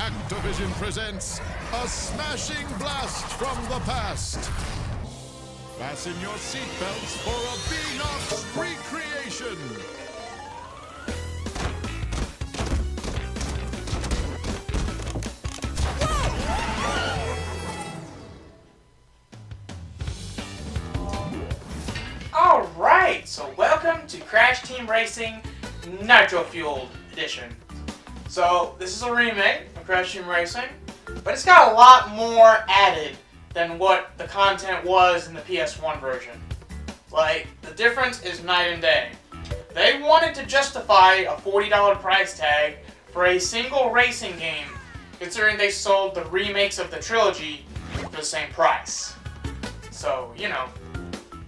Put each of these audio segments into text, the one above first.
Activision presents a smashing blast from the past. Fasten your seatbelts for a Beanox recreation. Alright, so welcome to Crash Team Racing Nitro-Fueled Edition. So, this is a remake of Crash Team Racing, but it's got a lot more added than what the content was in the PS1 version. Like, the difference is night and day. They wanted to justify a $40 price tag for a single racing game, considering they sold the remakes of the trilogy for the same price. So, you know.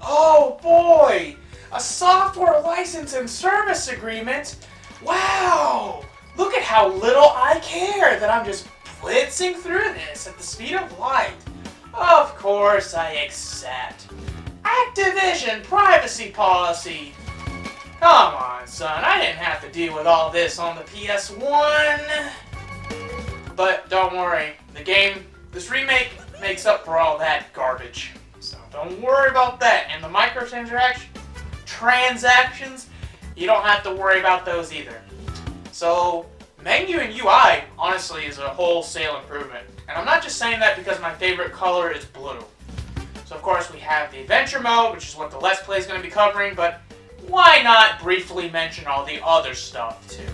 Oh boy! A software license and service agreement? Wow! Look at how little I care that I'm just blitzing through this at the speed of light. Of course I accept. Activision privacy policy. Come on, son. I didn't have to deal with all this on the PS1. But don't worry. This remake makes up for all that garbage. So don't worry about that. And the transactions, you don't have to worry about those either. So, menu and UI, honestly, is a wholesale improvement. And I'm not just saying that because my favorite color is blue. So, of course, we have the adventure mode, which is what the Let's Play is going to be covering, but why not briefly mention all the other stuff, too?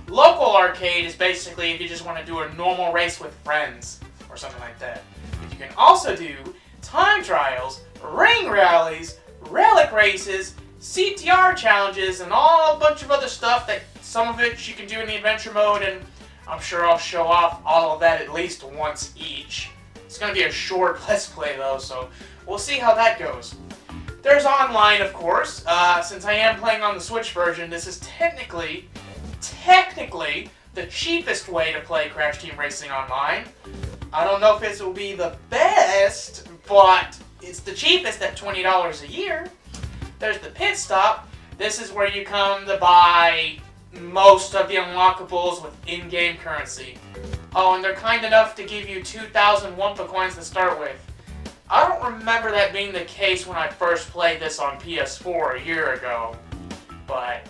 Local arcade is basically if you just want to do a normal race with friends, or something like that. But you can also do time trials, ring rallies, relic races, CTR challenges, and a bunch of other stuff that some of it you can do in the adventure mode, and I'm sure I'll show off all of that at least once each. It's going to be a short Let's Play though, so we'll see how that goes. There's online, of course. Since I am playing on the Switch version, this is technically the cheapest way to play Crash Team Racing Online. I don't know if this will be the best, but it's the cheapest at $20 a year. There's the pit stop. This is where you come to buy most of the unlockables with in-game currency. Oh, and they're kind enough to give you 2,000 Wumpa coins to start with. I don't remember that being the case when I first played this on PS4 a year ago. But,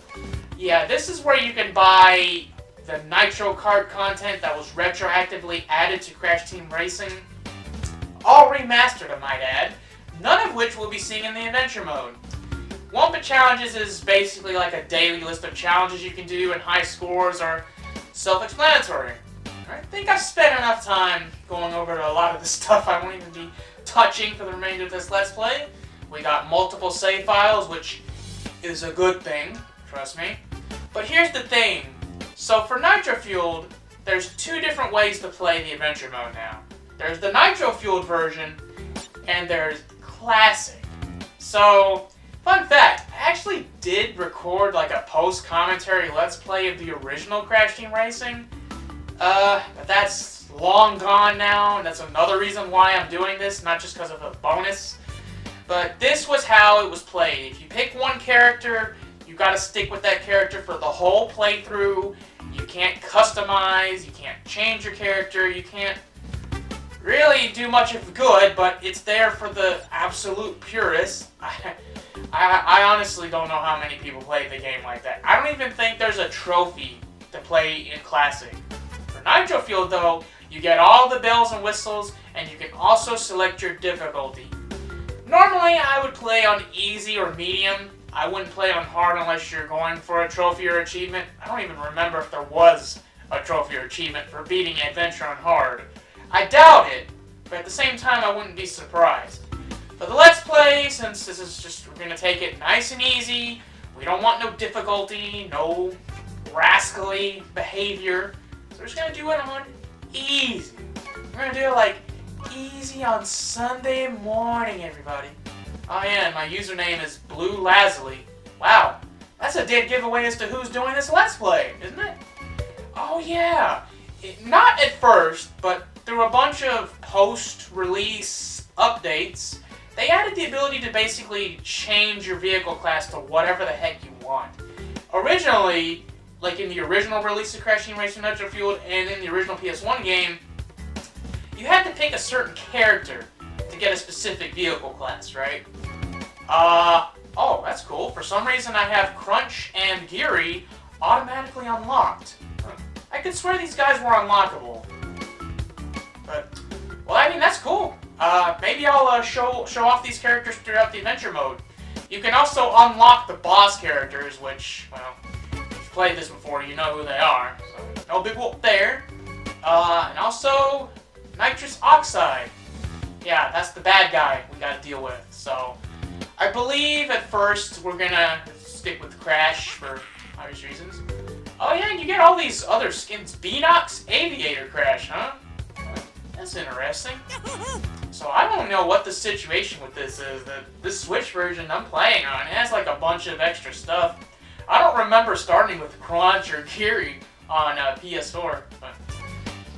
yeah, this is where you can buy the Nitro Kart content that was retroactively added to Crash Team Racing. All remastered, I might add. None of which we'll be seeing in the adventure mode. Wumpa Challenges is basically like a daily list of challenges you can do, and high scores are self-explanatory. I think I've spent enough time going over a lot of the stuff I won't even be touching for the remainder of this Let's Play. We got multiple save files, which is a good thing, trust me. But here's the thing. So for Nitro-Fueled, there's two different ways to play the adventure mode now. There's the Nitro-Fueled version, and there's Classic. So, fun fact, I actually did record like a post-commentary Let's Play of the original Crash Team Racing. But that's long gone now, and that's another reason why I'm doing this, not just because of a bonus. But this was how it was played. If you pick one character, you gotta stick with that character for the whole playthrough. You can't customize, you can't change your character, you can't really do much of good, but it's there for the absolute purists. I honestly don't know how many people play the game like that. I don't even think there's a trophy to play in Classic. For Nitro-Fueled though, you get all the bells and whistles, and you can also select your difficulty. Normally I would play on easy or medium. I wouldn't play on hard unless you're going for a trophy or achievement. I don't even remember if there was a trophy or achievement for beating Adventure on hard. I doubt it, but at the same time I wouldn't be surprised. For the Let's Play, since this is just, we're going to take it nice and easy, we don't want no difficulty, no rascally behavior, so we're just going to do it on easy. We're going to do it like easy on Sunday morning, everybody. Oh yeah, and my username is Blue Lazuli. Wow, that's a dead giveaway as to who's doing this Let's Play, isn't it? Oh yeah, not at first, but through a bunch of post-release updates, they added the ability to basically change your vehicle class to whatever the heck you want. Originally, like in the original release of Crash Team Racing Nitro-Fueled and in the original PS1 game, you had to pick a certain character to get a specific vehicle class, right? Oh, that's cool. For some reason I have Crunch and Geary automatically unlocked. I could swear these guys were unlockable. But, well, I mean, that's cool. Maybe I'll show off these characters throughout the adventure mode. You can also unlock the boss characters, which, well, if you've played this before, you know who they are. So, no big whoop there. And also, nitrous oxide. Yeah, that's the bad guy we gotta deal with. So, I believe at first we're gonna stick with Crash for obvious reasons. Oh yeah, you get all these other skins. Beanox Aviator Crash, huh? That's interesting. So I don't know what the situation with this is. This Switch version I'm playing on, it has like a bunch of extra stuff. I don't remember starting with Crunch or Geary on PS4.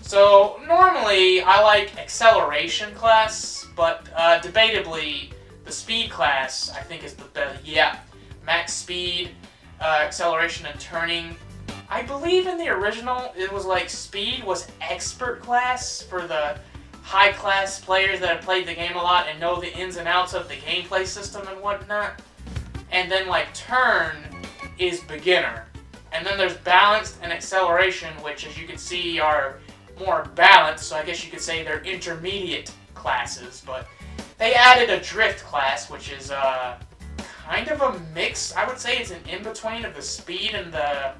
So normally I like Acceleration class, but debatably the Speed class I think is the best. Yeah, max speed, acceleration and turning. I believe in the original it was like Speed was Expert class for the high class players that have played the game a lot and know the ins and outs of the gameplay system and whatnot. And then like Turn is Beginner. And then there's Balanced and Acceleration, which as you can see are more balanced, so I guess you could say they're intermediate classes. But they added a Drift class, which is kind of a mix. I would say it's an in-between of the Speed and the...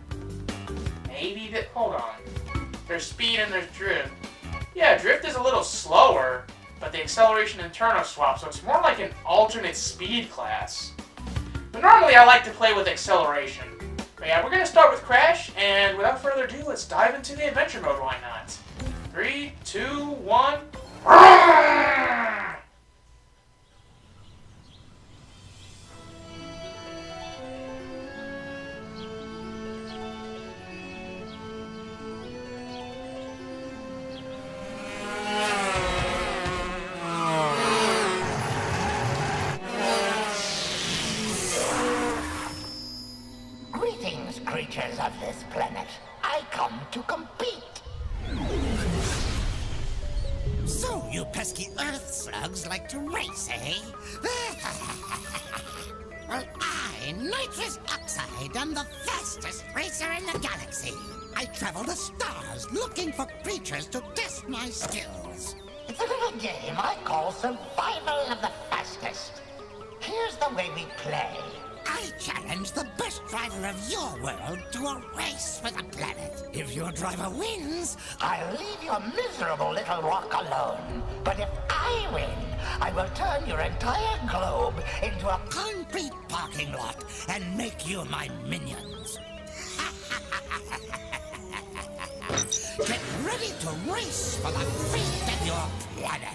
Maybe that... Hold on. There's Speed and there's Drift. Yeah, Drift is a little slower, but the acceleration and turn are swapped, so it's more like an alternate speed class. But normally I like to play with acceleration. But yeah, we're going to start with Crash, and without further ado, let's dive into the adventure mode, why not? 3, 2, 1... Creatures of this planet, I come to compete. So you pesky Earth slugs like to race, eh? Well, I, Nitrous Oxide, am the fastest racer in the galaxy. I travel the stars looking for creatures to test my skills. It's a little game I call Survival of the Fastest. Here's the way we play. I challenge the best driver of your world to a race for the planet. If your driver wins, I'll leave your miserable little rock alone. But if I win, I will turn your entire globe into a concrete parking lot and make you my minions. Get ready to race for the fate of your planet.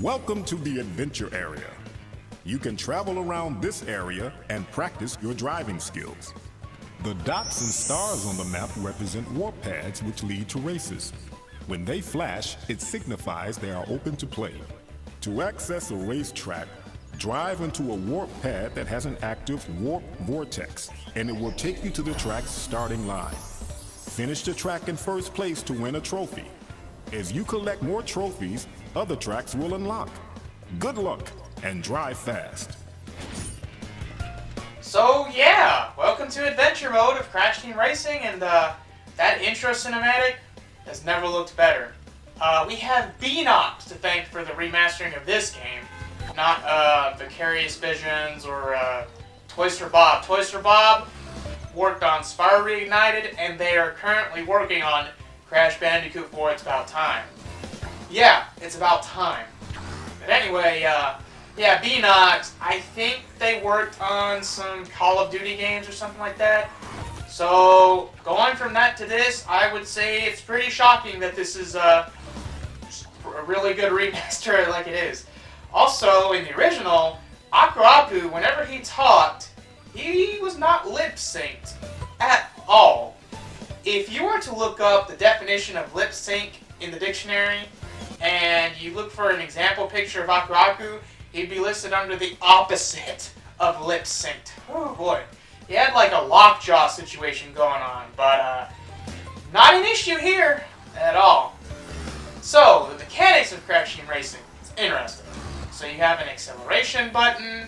Welcome to the adventure area. You can travel around this area and practice your driving skills. The dots and stars on the map represent warp pads which lead to races. When they flash, it signifies they are open to play. To access a racetrack, drive into a warp pad that has an active warp vortex, and it will take you to the track's starting line. Finish the track in first place to win a trophy. As you collect more trophies, other tracks will unlock. Good luck, and drive fast. So yeah, welcome to adventure mode of Crash Team Racing, and that intro cinematic has never looked better. We have Beanox to thank for the remastering of this game, not Vicarious Visions or Toys for Bob. Toys for Bob worked on Spyro Reignited, and they are currently working on Crash Bandicoot 4 It's About Time. Yeah, it's about time. But anyway, yeah, Beanox, I think they worked on some Call of Duty games or something like that. So, going from that to this, I would say it's pretty shocking that this is a really good remaster like it is. Also, in the original, Aku Aku, whenever he talked, he was not lip-synced at all. If you were to look up the definition of lip-sync in the dictionary, and you look for an example picture of Aku Aku, he'd be listed under the opposite of lip-synced. Oh boy. He had like a lockjaw situation going on, but not an issue here at all. So, the mechanics of Crash Team Racing, it's interesting. So you have an acceleration button,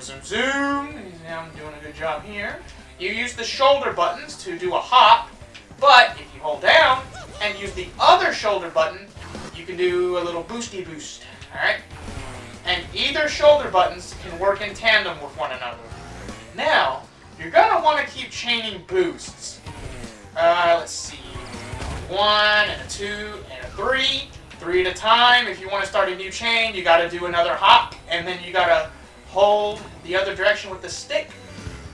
zoom zoom, I'm doing a good job here. You use the shoulder buttons to do a hop, but if you hold down and use the other shoulder button, you can do a little boosty boost, alright? And either shoulder buttons can work in tandem with one another. Now, you're gonna want to keep chaining boosts. Let's see. 1 and a 2 and a 3. 3 at a time. If you want to start a new chain, you gotta do another hop, and then you gotta hold the other direction with the stick.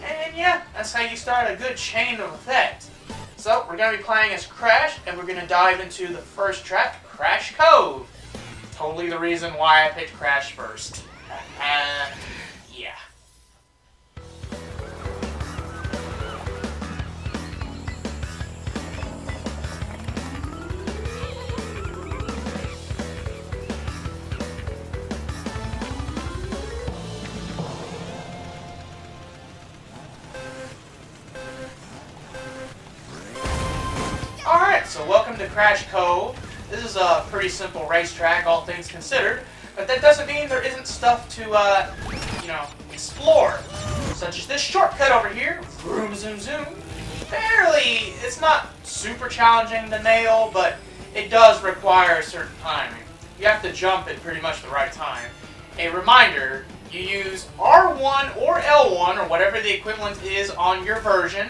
And yeah, that's how you start a good chain of effect. So, we're gonna be playing as Crash, and we're gonna dive into the first track, Crash Cove. Totally the reason why I picked Crash first. Yeah. Alright, so welcome to Crash Cove. This is a pretty simple racetrack, all things considered, but that doesn't mean there isn't stuff to, explore. Such as this shortcut over here, vroom zoom zoom. Fairly, it's not super challenging to nail, but it does require a certain timing. You have to jump at pretty much the right time. A reminder, you use R1 or L1, or whatever the equivalent is on your version.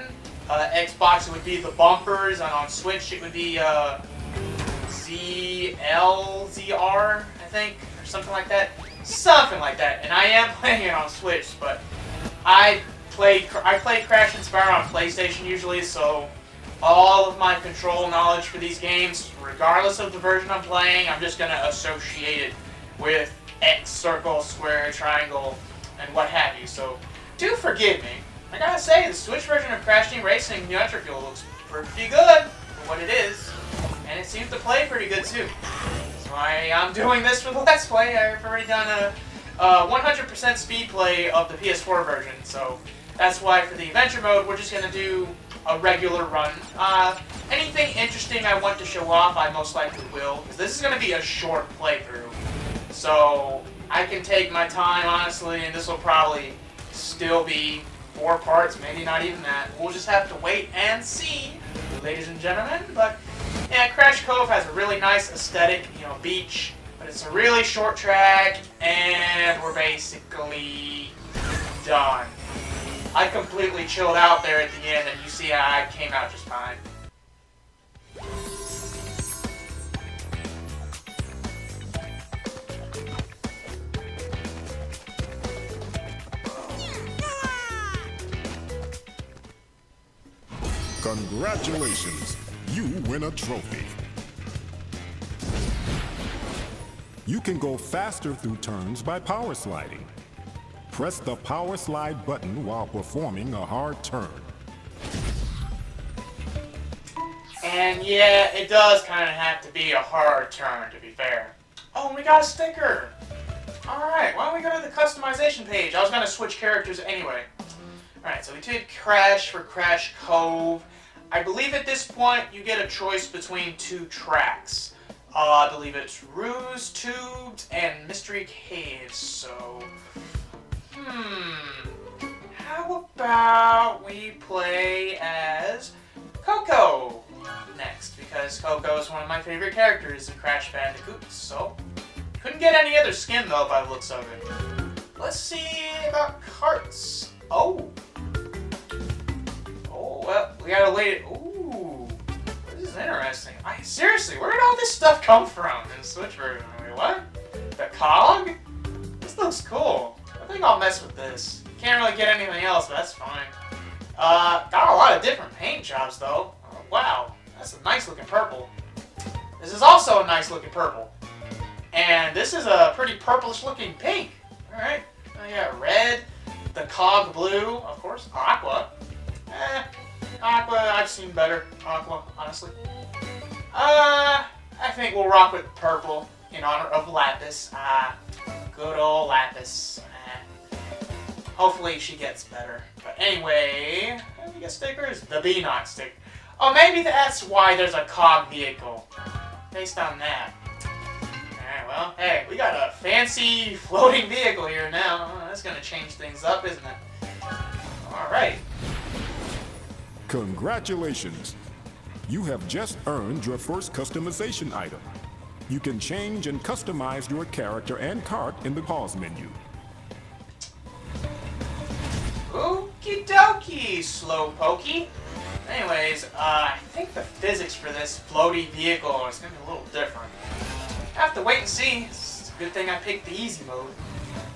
Xbox, it would be the bumpers, and on Switch, it would be, ZR, I think, or something like that. Something like that. And I am playing it on Switch, but I play Crash and Spyro on PlayStation usually, so all of my control knowledge for these games, regardless of the version I'm playing, I'm just going to associate it with X, circle, square, triangle, and what have you. So, do forgive me. I gotta say, the Switch version of Crash Team Racing Nitro-Fueled looks pretty good for what it is. And it seems to play pretty good too. That's why I'm doing this for the Let's Play. I've already done a 100% speed play of the PS4 version. So that's why for the adventure mode, we're just gonna do a regular run. Anything interesting I want to show off, I most likely will. Because this is gonna be a short playthrough. So I can take my time, honestly, and this will probably still be 4 parts, maybe not even that. We'll just have to wait and see, ladies and gentlemen. But yeah, Crash Cove has a really nice aesthetic, beach, but it's a really short track, and we're basically done. I completely chilled out there at the end, and you see how I came out just fine. Congratulations, you win a trophy. You can go faster through turns by power sliding. Press the power slide button while performing a hard turn. And yeah, it does kind of have to be a hard turn, to be fair. Oh, and we got a sticker! Alright, why don't we go to the customization page? I was going to switch characters anyway. Alright, so we did Crash for Crash Cove. I believe at this point you get a choice between 2 tracks. I believe it's Ruse Tubes and Mystery Caves, so... How about we play as Coco? next, because Coco is one of my favorite characters in Crash Bandicoot, so couldn't get any other skin though by the looks of it. Let's see about carts. Oh, well, we gotta wait. Ooh, this is interesting. Seriously, where did all this stuff come from in the Switch version? Wait, what? The cog? This looks cool. I think I'll mess with this. Can't really get anything else, but that's fine. Got a lot of different paint jobs though. Wow, that's a nice looking purple. This is also a nice looking purple. And this is a pretty purplish looking pink. Alright, I got red, the cog blue, of course, aqua. Aqua, I've seen better aqua, honestly. I think we'll rock with purple in honor of Lapis. Good old Lapis. Hopefully she gets better. But anyway, we get stickers. The B-Knot sticker. Oh, maybe that's why there's a cog vehicle. Based on that. Alright, well, hey, we got a fancy floating vehicle here now. That's gonna change things up, isn't it? Alright. Congratulations! You have just earned your first customization item. You can change and customize your character and cart in the pause menu. Okie dokie, Slowpokey. Anyways, I think the physics for this floaty vehicle is gonna be a little different. Have to wait and see. It's a good thing I picked the easy mode.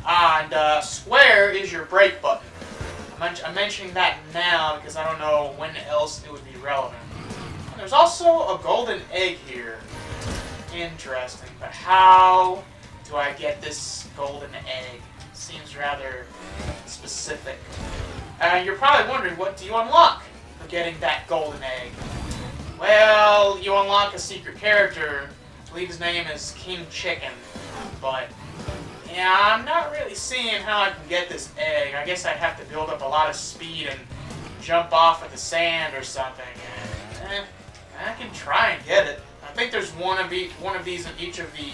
And square is your brake button. I'm mentioning that now because I don't know when else it would be relevant. And there's also a golden egg here. Interesting, but how do I get this golden egg? Seems rather specific. You're probably wondering, what do you unlock for getting that golden egg? Well, you unlock a secret character. I believe his name is King Chicken, but yeah, I'm not really seeing how I can get this egg. I guess I'd have to build up a lot of speed and jump off of the sand or something. I can try and get it. I think there's one of these in each of the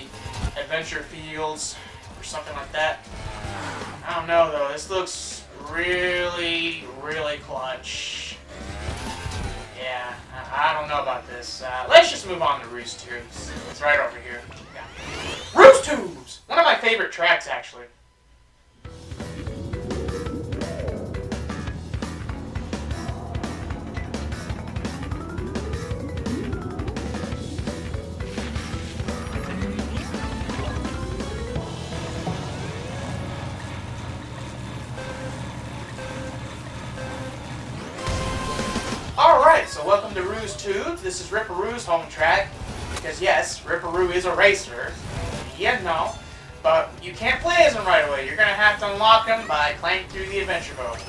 adventure fields or something like that. I don't know though. This looks really, really clutch. Yeah, I don't know about this. Let's just move on to Roost Tubes. It's right over here. Yeah. Roost Tubes! One of my favorite tracks, actually. Alright, so welcome to Roost Tubes. This is Ripperoo's home track. Because yes, Ripperoo is a racer. Yeah, no. But you can't play as him right away. You're going to have to unlock him by playing through the adventure mode.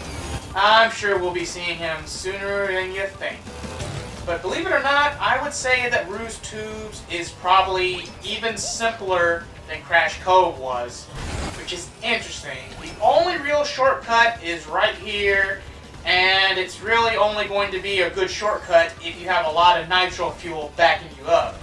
I'm sure we'll be seeing him sooner than you think. But believe it or not, I would say that Roost Tubes is probably even simpler than Crash Cove was. Which is interesting. The only real shortcut is right here. And it's really only going to be a good shortcut if you have a lot of Nitro-Fueled backing you up.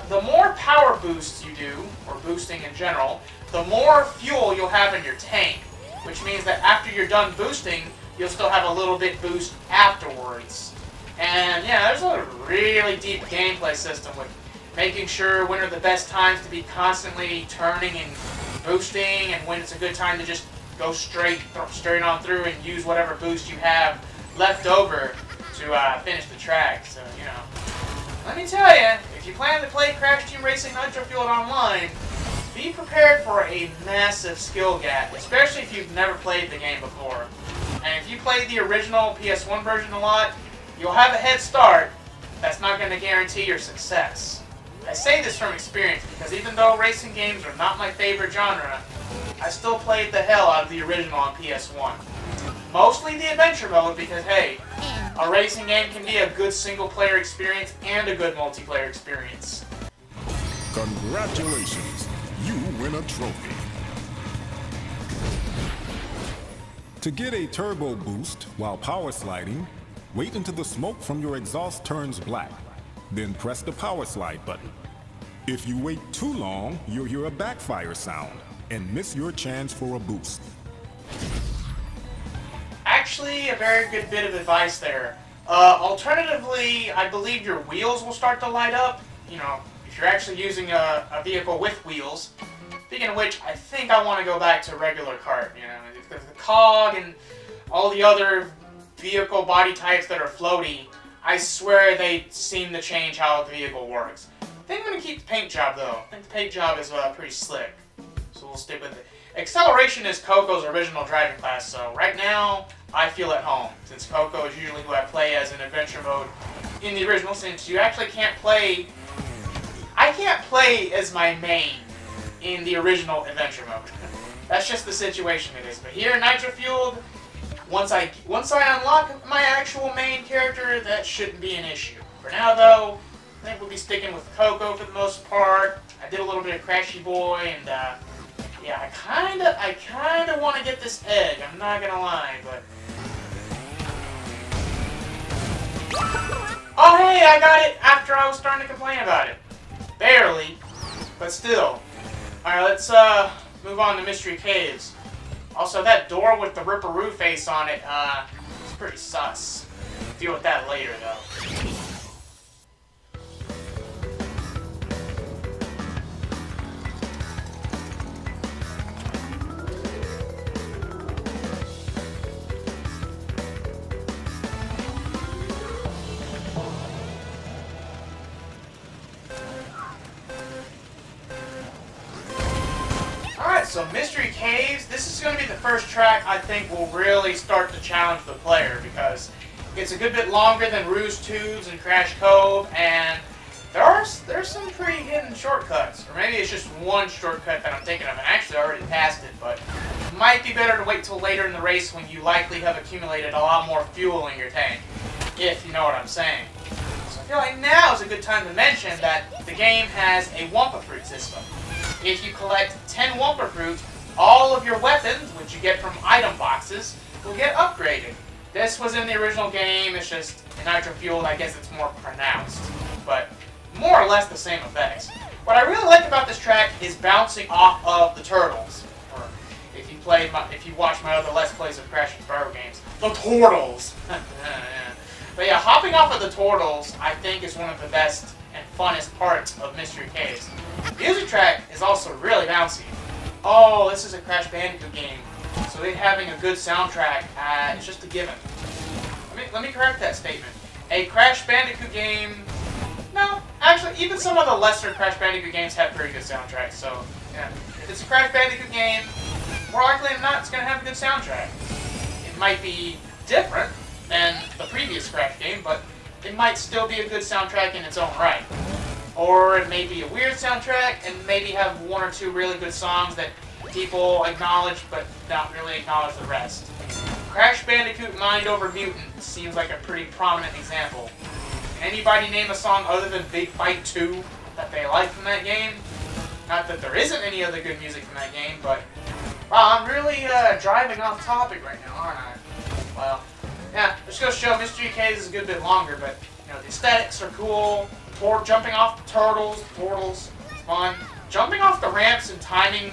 The more power boosts you do, or boosting in general, the more fuel you'll have in your tank. Which means that after you're done boosting, you'll still have a little bit boost afterwards. And yeah, there's a really deep gameplay system with making sure when are the best times to be constantly turning and boosting, and when it's a good time to just go straight on through and use whatever boost you have left over to finish the track. So, you know, let me tell you, if you plan to play Crash Team Racing Nitro-Fueled online, be prepared for a massive skill gap, especially if you've never played the game before. And if you played the original PS1 version a lot, you'll have a head start. That's not going to guarantee your success. I say this from experience because even though racing games are not my favorite genre, I still played the hell out of the original on PS1. Mostly the adventure mode because, hey, a racing game can be a good single-player experience and a good multiplayer experience. Congratulations, you win a trophy. To get a turbo boost while power sliding, wait until the smoke from your exhaust turns black. Then press the power slide button. If you wait too long, you'll hear a backfire sound and miss your chance for a boost. Actually, a very good bit of advice there. Alternatively, I believe your wheels will start to light up. You know, if you're actually using a vehicle with wheels. Speaking of which, I think I want to go back to regular kart. You know, because the cog and all the other vehicle body types that are floaty, I swear they seem to change how the vehicle works. I think I'm going to keep the paint job though. I think the paint job is pretty slick, so we'll stick with it. Acceleration is Coco's original driving class, so right now I feel at home, since Coco is usually who I play as in adventure mode in the original, since you actually can't play... I can't play as my main in the original adventure mode. That's just the situation it is. But here in Nitro-Fueled, once I unlock my actual main character, that shouldn't be an issue. For now though, I think we'll be sticking with Coco for the most part. I did a little bit of Crashy Boy, and yeah, I kinda want to get this egg. I'm not gonna lie, but. Oh hey, I got it after I was starting to complain about it. Barely, but still. Alright, let's move on to Mystery Caves. Also, that door with the Ripperoo face on it, it's pretty sus. Deal with that later, though. So Mystery Caves, this is going to be the first track I think will really start to challenge the player, because it's a good bit longer than Ruse Tubes and Crash Cove, and there's some pretty hidden shortcuts. Or maybe it's just one shortcut that I'm thinking of, and actually I already passed it, but it might be better to wait till later in the race when you likely have accumulated a lot more fuel in your tank, if you know what I'm saying. So I feel like now is a good time to mention that the game has a Wumpa Fruit system. If you collect 10 Wumpa Fruits, all of your weapons, which you get from item boxes, will get upgraded. This was in the original game, it's just in Nitro-Fueled, I guess it's more pronounced, but more or less the same effects. What I really like about this track is bouncing off of the turtles, or if you watch my other Let's Plays of Crash and Spyro games, the turtles! But yeah, hopping off of the turtles, I think is one of the best and funnest parts of Mystery Caves. The music track is also really bouncy. Oh, this is a Crash Bandicoot game, so it having a good soundtrack is just a given. Let me correct that statement. A Crash Bandicoot game... No, actually, even some of the lesser Crash Bandicoot games have pretty good soundtracks, so yeah. If it's a Crash Bandicoot game, more likely than not, it's going to have a good soundtrack. It might be different than the previous Crash game, but it might still be a good soundtrack in its own right. Or it may be a weird soundtrack and maybe have one or two really good songs that people acknowledge but not really acknowledge the rest. Crash Bandicoot Mind Over Mutant seems like a pretty prominent example. Can anybody name a song other than Big Fight 2 that they like from that game? Not that there isn't any other good music from that game, but... Wow, I'm really driving off topic right now, aren't I? Well... Yeah, just goes to show Mystery Caves is a good bit longer, but you know the aesthetics are cool. Jumping off the turtles, it's fun. Jumping off the ramps and timing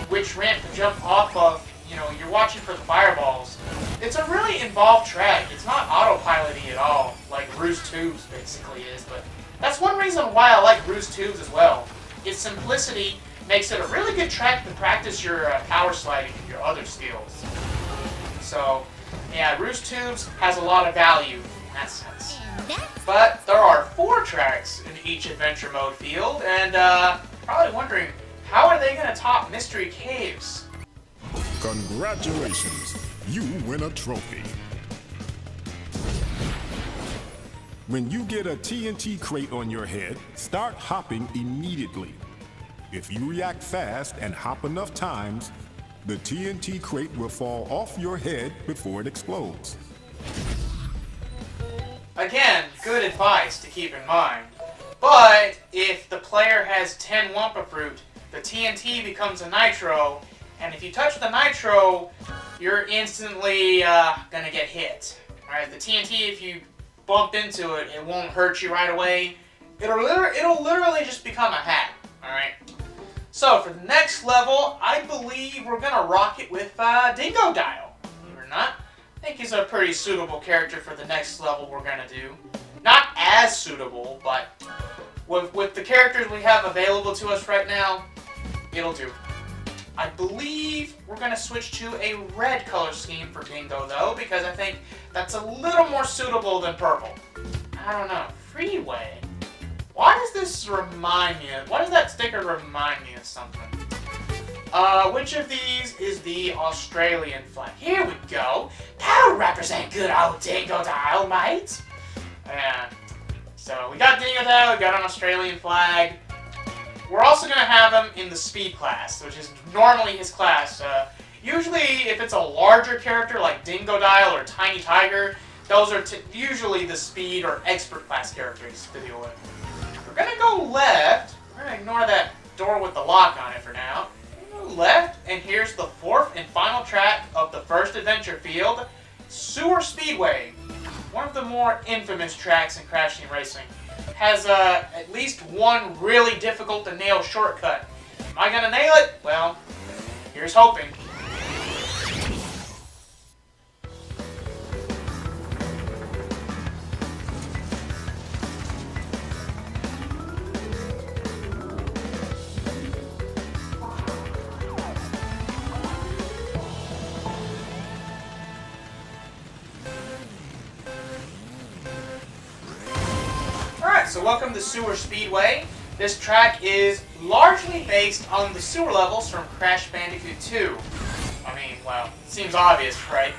which ramp to jump off of, you know, you're watching for the fireballs. It's a really involved track. It's not autopilot-y at all, like Ruse Tubes basically is, but that's one reason why I like Ruse Tubes as well. Its simplicity makes it a really good track to practice your power sliding and your other skills. So... yeah, Ruse Tubes has a lot of value in that sense. But there are 4 tracks in each adventure mode field, and probably wondering, how are they going to top Mystery Caves? Congratulations, you win a trophy. When you get a TNT crate on your head, start hopping immediately. If you react fast and hop enough times, the TNT crate will fall off your head before it explodes. Again, good advice to keep in mind. But if the player has 10 Wumpa Fruit, the TNT becomes a Nitro, and if you touch the Nitro, you're instantly gonna get hit. Alright, the TNT, if you bump into it, it won't hurt you right away. It'll literally just become a hat. Alright? So, for the next level, I believe we're going to rock it with Dingo Dial. Believe it or not. think he's a pretty suitable character for the next level we're gonna do. Not as suitable, but with the characters we have available to us right now, it'll do. I believe we're gonna switch to a red color scheme for Dingo though, because I think that's a little more suitable than purple. I don't know. Freeway? Why does this remind me of... Why does that sticker remind me of something? Which of these is the Australian flag? Here we go. That'll represent good old Dingodile, mate. Yeah. So we got Dingodile, we got an Australian flag. We're also going to have him in the speed class, which is normally his class. Usually, if it's a larger character like Dingodile or Tiny Tiger, those are usually the speed or expert class characters to deal with. We're going to go left. We're going to ignore that door with the lock on it for now. Left, and here's the fourth and final track of the first adventure field, Sewer Speedway. One of the more infamous tracks in Crash Team Racing. Has at least one really difficult to nail shortcut. Am I gonna nail it? Well, here's hoping. So welcome to Sewer Speedway. This track is largely based on the sewer levels from Crash Bandicoot 2. I mean, well, it seems obvious, right?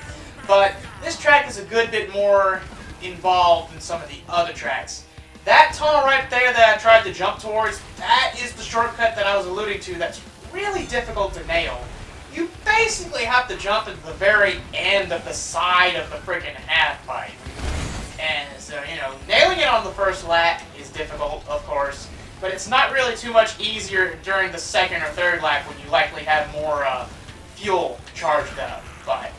But this track is a good bit more involved than some of the other tracks. That tunnel right there that I tried to jump towards, that is the shortcut that I was alluding to that's really difficult to nail. You basically have to jump into the very end of the side of the freaking half pipe. And so, you know, nailing it on the first lap is difficult, of course, but it's not really too much easier during the second or third lap when you likely have more fuel charged up. But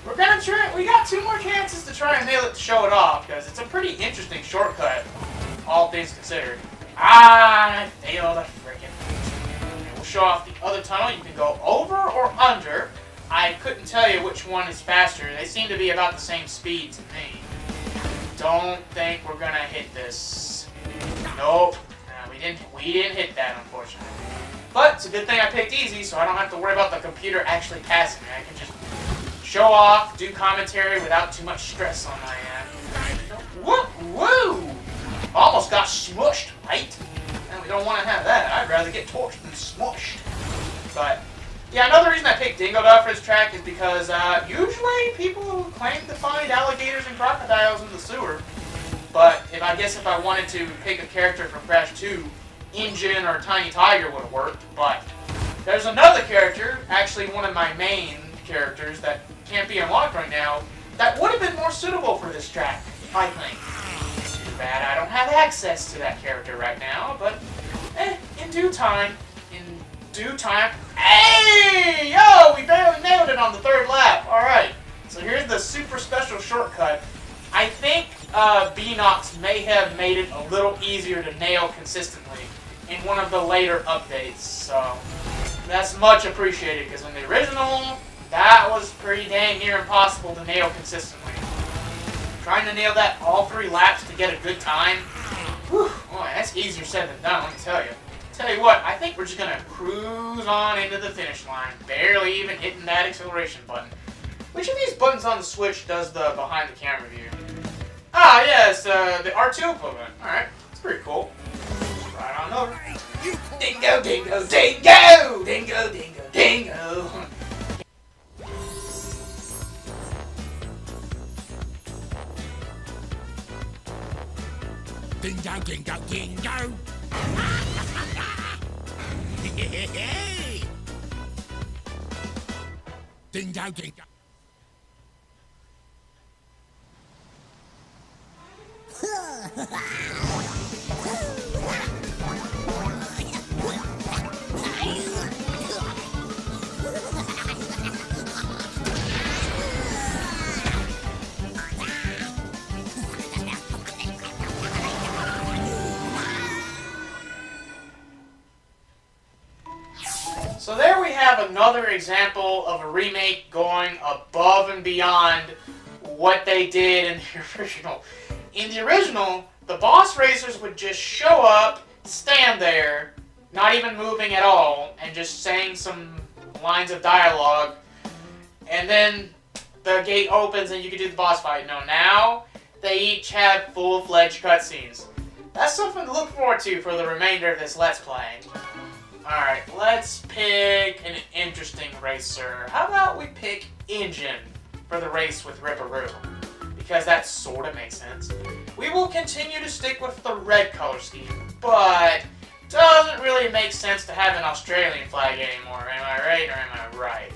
we're gonna try. We got 2 more chances to try and nail it to show it off, because it's a pretty interesting shortcut, all things considered. I failed a frickin'. We'll show off the other tunnel. You can go over or under. I couldn't tell you which one is faster. They seem to be about the same speed to me. Don't think we're gonna hit this. Nope. No, we didn't hit that, unfortunately. But it's a good thing I picked easy, so I don't have to worry about the computer actually passing me. I can just show off, do commentary without too much stress on my end. Woo! Almost got smushed, right? And we don't want to have that. I'd rather get torched than smushed. But yeah, another reason I picked Dingodile for this track is because usually people claim to find alligators and crocodiles in the sewer. But if I wanted to pick a character from Crash 2, Engine or Tiny Tiger would have worked. But there's another character, actually one of my main characters that can't be unlocked right now, that would have been more suitable for this track, I think. Too bad I don't have access to that character right now, but in due time. Hey! Yo! We barely nailed it on the 3rd lap. Alright. So here's the super special shortcut. I think Beanox may have made it a little easier to nail consistently in one of the later updates. So that's much appreciated, because in the original, that was pretty dang near impossible to nail consistently. Trying to nail that all 3 laps to get a good time, whew, boy, that's easier said than done, let me tell you. Tell you what, I think we're just gonna cruise on into the finish line, barely even hitting that acceleration button. Which of these buttons on the Switch does the behind the camera view? Ah, yes, the R2 equivalent. Alright, it's pretty cool. Right on over. Dingo, dingo, dingo! Dingo, dingo, dingo! Dingo, dingo, dingo! Dingo, dingo. So there we have another example of a remake going above and beyond what they did in the original. In the original, the boss racers would just show up, stand there, not even moving at all, and just saying some lines of dialogue, and then the gate opens and you can do the boss fight. No, now they each have full-fledged cutscenes. That's something to look forward to for the remainder of this Let's Play. Alright, let's pick an interesting racer. How about we pick Engine for the race with Ripperoo? Because that sort of makes sense. We will continue to stick with the red color scheme, but doesn't really make sense to have an Australian flag anymore. Am I right or am I right?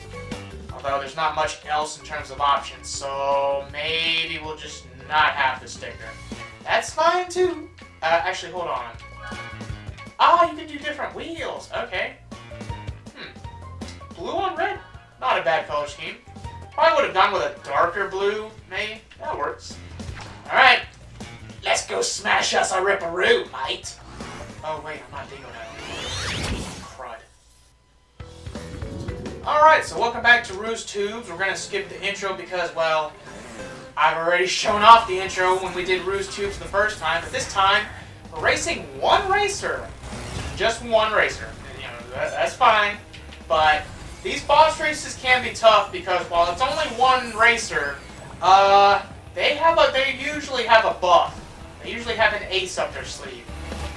Although there's not much else in terms of options, so maybe we'll just not have the sticker. That's fine too. Actually, hold on. Ah, you can do different wheels. Okay. Blue on red. Not a bad color scheme. Probably would have gone with a darker blue, maybe. That works. Alright. Let's go smash us a Ripperoo, mate. Oh, wait, I'm not Dingo now. Crud. Alright, so welcome back to Roo's Tubes. We're going to skip the intro because, well, I've already shown off the intro when we did Roo's Tubes the first time, but this time, we're racing one racer. Just one racer. You know, that's fine, but these boss races can be tough because while it's only one racer, they usually have a buff. They usually have an ace up their sleeve.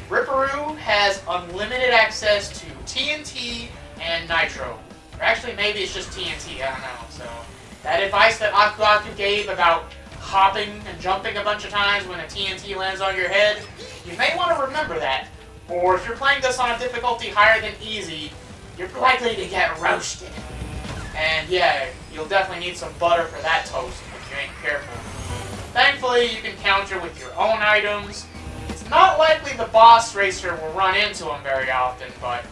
Ripperoo has unlimited access to TNT and Nitro. Or actually, maybe it's just TNT, I don't know. So, that advice that Aku gave about hopping and jumping a bunch of times when a TNT lands on your head, you may want to remember that. Or if you're playing this on a difficulty higher than easy, you're likely to get roasted. And yeah, you'll definitely need some butter for that toast if you ain't careful. Thankfully, you can counter with your own items. It's not likely the boss racer will run into them very often, but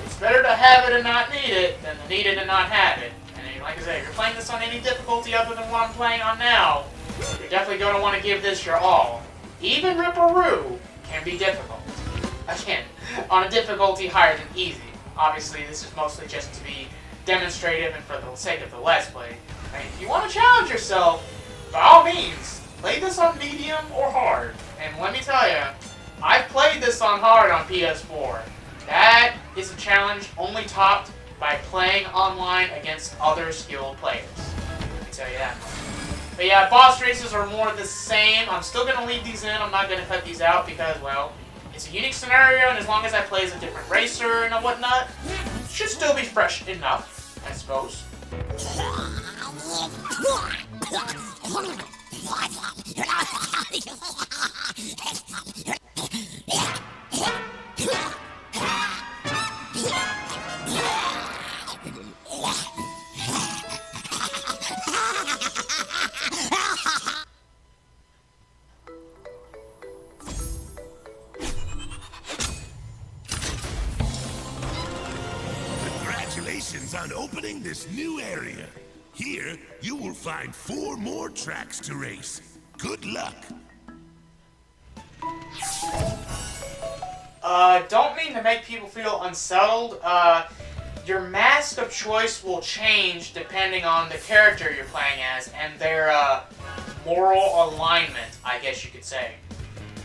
it's better to have it and not need it than to need it and not have it. And like I say, if you're playing this on any difficulty other than what I'm playing on now, you're definitely going to want to give this your all. Even Ripperoo can be difficult. Again, on a difficulty higher than easy. Obviously, this is mostly just to be demonstrative and for the sake of the Let's Play. And if you want to challenge yourself, by all means, play this on medium or hard. And let me tell you, I've played this on hard on PS4. That is a challenge only topped by playing online against other skilled players. Let me tell you that much. But yeah, boss races are more the same. I'm still going to leave these in. I'm not going to cut these out because, well, it's a unique scenario, and as long as I play as a different racer and whatnot, it should still be fresh enough, I suppose. Congratulations on opening this new area. Here, you will find 4 more tracks to race. Good luck. Don't mean to make people feel unsettled. Your mask of choice will change depending on the character you're playing as and their moral alignment, I guess you could say.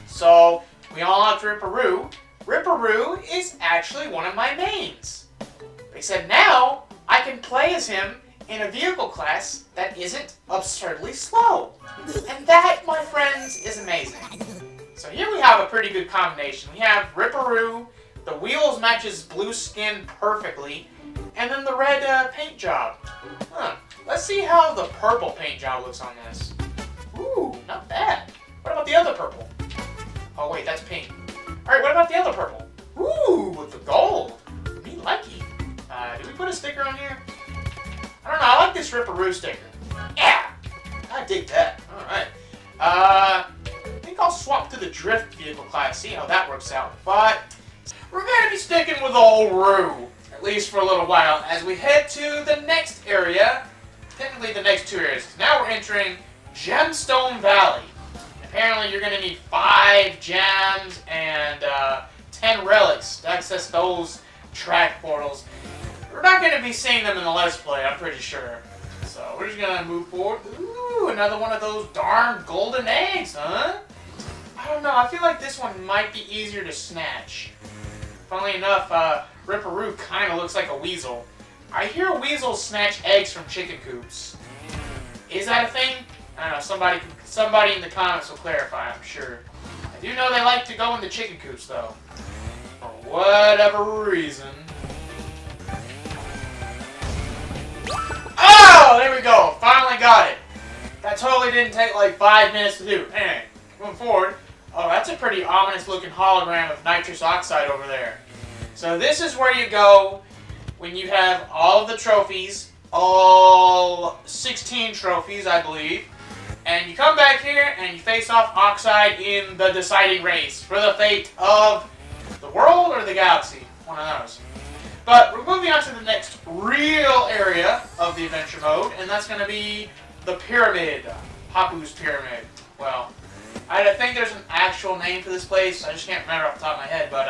So, we all have Ripperoo. Ripperoo is actually one of my mains. Except now, I can play as him in a vehicle class that isn't absurdly slow. And that, my friends, is amazing. So here we have a pretty good combination. We have Ripperoo, the wheels matches blue skin perfectly, and then the red paint job. Let's see how the purple paint job looks on this. Ooh, not bad. What about the other purple? Oh wait, that's pink. Alright, what about the other purple? Ooh, with the gold. Me likey. Do we put a sticker on here? I don't know, I like this Ripperoo sticker. Yeah! I dig that. Alright. I think I'll swap to the drift vehicle class, see how that works out. But we're going to be sticking with old Roo, at least for a little while, as we head to the next area. Technically the next 2 areas. Now we're entering Gemstone Valley. Apparently you're going to need 5 gems and 10 relics to access those track portals. We're not going to be seeing them in the Let's Play, I'm pretty sure. So we're just going to move forward. Ooh, Ooh, another one of those darn golden eggs, huh? I don't know, I feel like this one might be easier to snatch. Funnily enough, Ripperoo kind of looks like a weasel. I hear weasels snatch eggs from chicken coops. Is that a thing? I don't know, somebody in the comments will clarify, I'm sure. I do know they like to go into chicken coops, though. For whatever reason. Oh, there we go. Finally got it. That totally didn't take like 5 minutes to do. Anyway, moving forward. Oh, that's a pretty ominous looking hologram of nitrous oxide over there. So this is where you go when you have all of the trophies, all 16 trophies, I believe. And you come back here and you face off Oxide in the deciding race for the fate of the world or the galaxy. One of those. But we're moving on to the next real area of the adventure mode, and that's going to be the pyramid. Papu's Pyramid. Well, I think there's an actual name for this place. I just can't remember off the top of my head. But,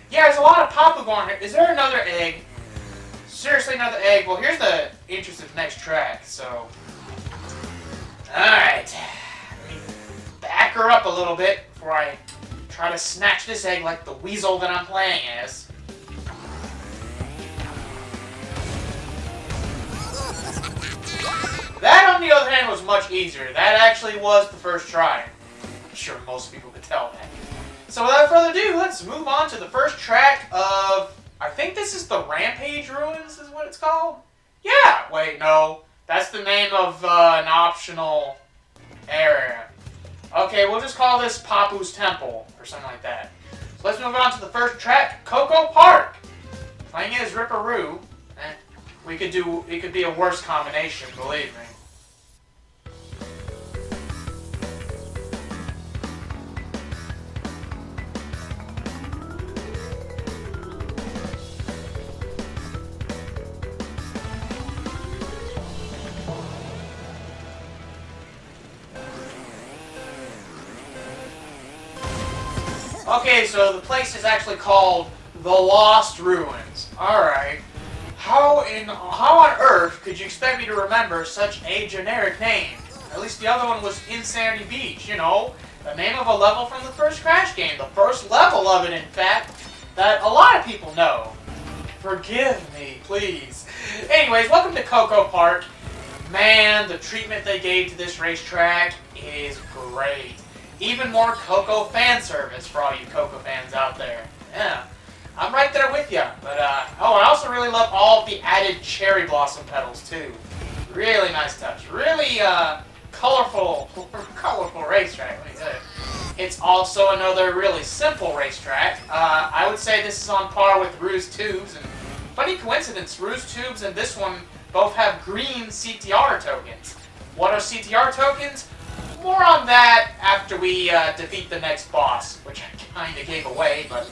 yeah, there's a lot of Papu going here. Is there another egg? Seriously, another egg? Well, here's the entrance to the next track, so... Alright. Let me back her up a little bit before I try to snatch this egg like the weasel that I'm playing as. That, on the other hand, was much easier. That actually was the first try. I'm sure most people could tell that. So without further ado, let's move on to the first track of... I think this is the Rampage Ruins is what it's called? Yeah! Wait, no. That's the name of an optional area. Okay, we'll just call this Papu's Temple, or something like that. So let's move on to the first track, Cocoa Park. Playing as Ripperoo. It could be a worse combination, believe me. Okay, so the place is actually called the Lost Ruins. Alright. How on earth could you expect me to remember such a generic name? At least the other one was Insanity Beach, you know? The name of a level from the first Crash game. The first level of it, in fact, that a lot of people know. Forgive me, please. Anyways, welcome to Cocoa Park. Man, the treatment they gave to this racetrack is great. Even more Coco fan service for all you Coco fans out there. Yeah, I'm right there with you. But, oh, I also really love all of the added cherry blossom petals, too. Really nice touch. Really, colorful racetrack, let me tell you. It's also another really simple racetrack. I would say this is on par with Ruse Tubes. And funny coincidence, Ruse Tubes and this one both have green CTR tokens. What are CTR tokens? More on that after we defeat the next boss, which I kind of gave away, but,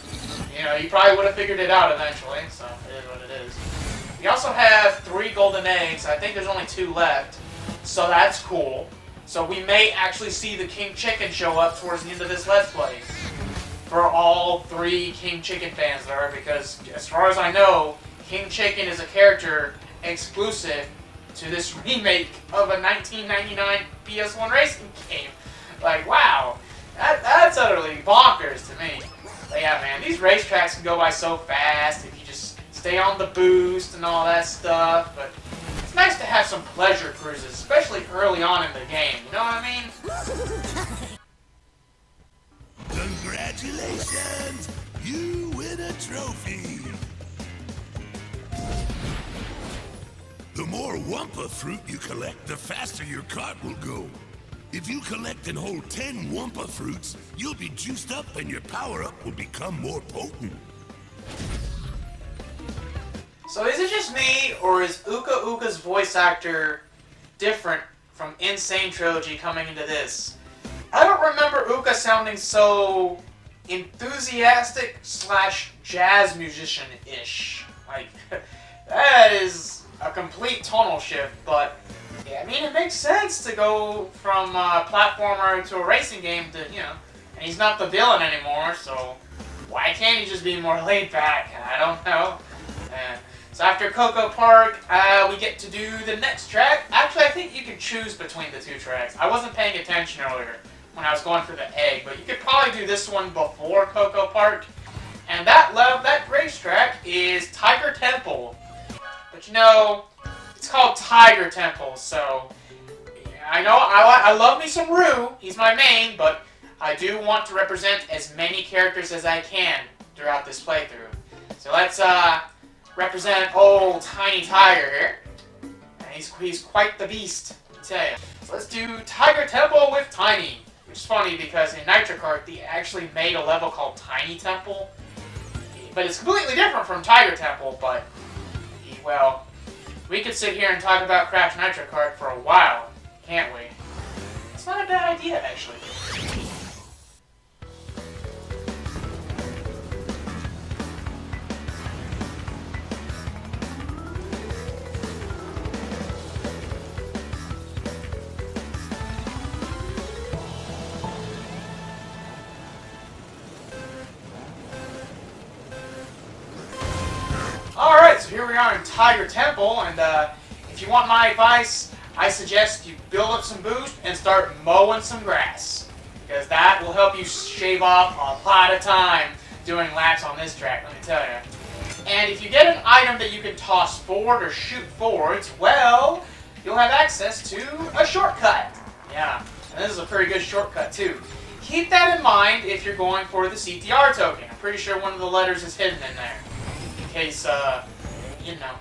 you know, you probably would have figured it out eventually, so it is what it is. We also have 3 golden eggs. I think there's only 2 left, so that's cool. So we may actually see the King Chicken show up towards the end of this Let's Play. For all 3 King Chicken fans there, because as far as I know, King Chicken is a character exclusive to this remake of a 1999 PS1 racing game. Like, wow, that's utterly bonkers to me. But yeah, man, these racetracks can go by so fast if you just stay on the boost and all that stuff, but it's nice to have some pleasure cruises, especially early on in the game, you know what I mean? Congratulations! You win a trophy! The more Wumpa fruit you collect, the faster your cart will go. If you collect and hold 10 Wumpa fruits, you'll be juiced up and your power-up will become more potent. So is it just me, or is Uka Uka's voice actor different from Insane Trilogy coming into this? I don't remember Uka sounding so enthusiastic / jazz musician-ish. Like, that is a complete tonal shift, but yeah, I mean, it makes sense to go from a platformer to a racing game to, you know, and he's not the villain anymore, so why can't he just be more laid back? I don't know. So after Cocoa Park, we get to do the next track. Actually, I think you can choose between the two tracks. I wasn't paying attention earlier when I was going for the egg, but you could probably do this one before Cocoa Park. And that racetrack is Tiger Temple. But you know, it's called Tiger Temple, so I know I love me some Roo. He's my main, but I do want to represent as many characters as I can throughout this playthrough. So let's represent old Tiny Tiger here. And he's quite the beast, I tell you. So let's do Tiger Temple with Tiny. Which is funny because in Nitro Kart they actually made a level called Tiny Temple. But it's completely different from Tiger Temple, but well, we could sit here and talk about Crash Nitro Kart for a while, can't we? It's not a bad idea, actually. Alright, so here we are in Tiger Temple, and if you want my advice, I suggest you build up some boost and start mowing some grass. Because that will help you shave off a lot of time doing laps on this track, let me tell you. And if you get an item that you can toss forward or shoot forwards, well, you'll have access to a shortcut. Yeah, and this is a pretty good shortcut too. Keep that in mind if you're going for the CTR token. I'm pretty sure one of the letters is hidden in there. In case, you know,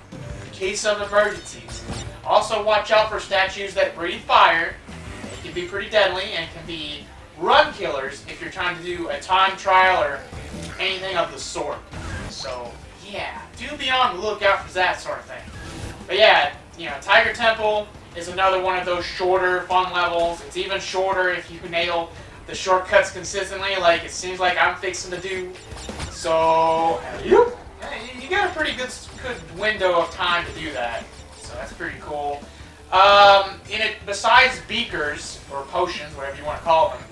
in case of emergencies. Also, watch out for statues that breathe fire. They can be pretty deadly and can be run killers if you're trying to do a time trial or anything of the sort. So, yeah, do be on the lookout for that sort of thing. But yeah, you know, Tiger Temple is another one of those shorter, fun levels. It's even shorter if you nail the shortcuts consistently, like it seems like I'm fixing to do. So, you got a pretty good window of time to do that. So that's pretty cool. In it, besides beakers or potions, whatever you want to call them,